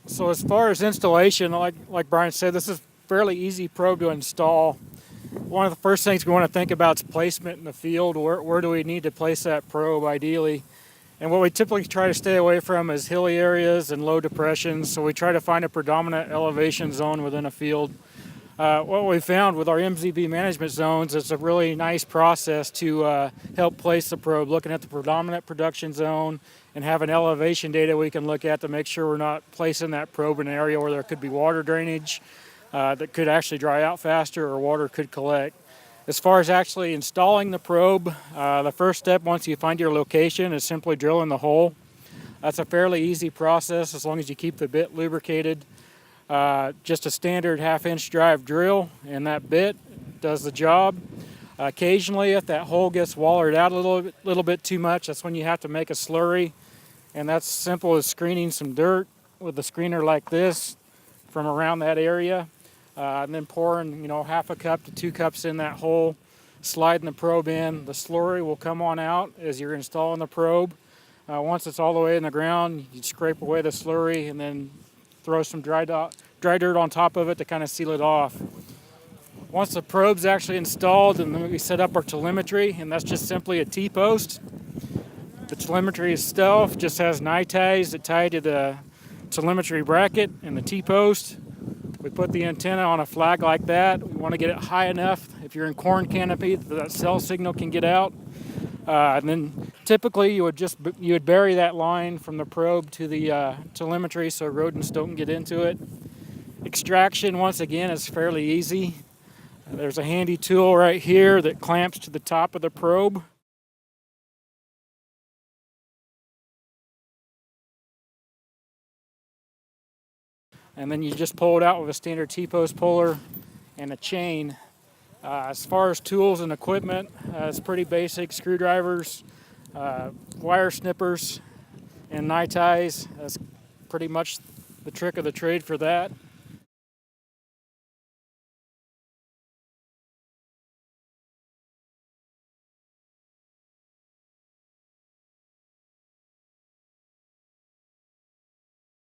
So as far as installation, like Brian said, this is a fairly easy probe to install. One of the first things we want to think about is placement in the field. Where do we need to place that probe ideally? And what we typically try to stay away from is hilly areas and low depressions. So we try to find a predominant elevation zone within a field. What we found with our MZB management zones is a really nice process to help place the probe, looking at the predominant production zone and having elevation data we can look at to make sure we're not placing that probe in an area where there could be water drainage that could actually dry out faster or water could collect. As far as actually installing the probe, the first step once you find your location is simply drilling the hole. That's a fairly easy process as long as you keep the bit lubricated. Just a standard 1/2-inch drive drill, and that bit does the job. Occasionally, if that hole gets wallered out a little bit too much, that's when you have to make a slurry, and that's simple as screening some dirt with a screener like this from around that area, and then pouring 1/2 cup to 2 cups in that hole, sliding the probe in. The slurry will come on out as you're installing the probe. Once it's all the way in the ground, you scrape away the slurry and then throw some dry dirt on top of it to kind of seal it off. Once the probe's actually installed, and then we set up our telemetry, and that's just simply a T-post. The telemetry itself just has eye ties that tie to the telemetry bracket and the T-post. We put the antenna on a flag like that. We want to get it high enough, if you're in corn canopy, that cell signal can get out. And then typically you would bury that line from the probe to the telemetry so rodents don't get into it. Extraction, once again, is fairly easy. There's a handy tool right here that clamps to the top of the probe. And then you just pull it out with a standard T-post puller and a chain. As far as tools and equipment, it's pretty basic. Screwdrivers, wire snippers, and eye ties. That's pretty much the trick of the trade for that.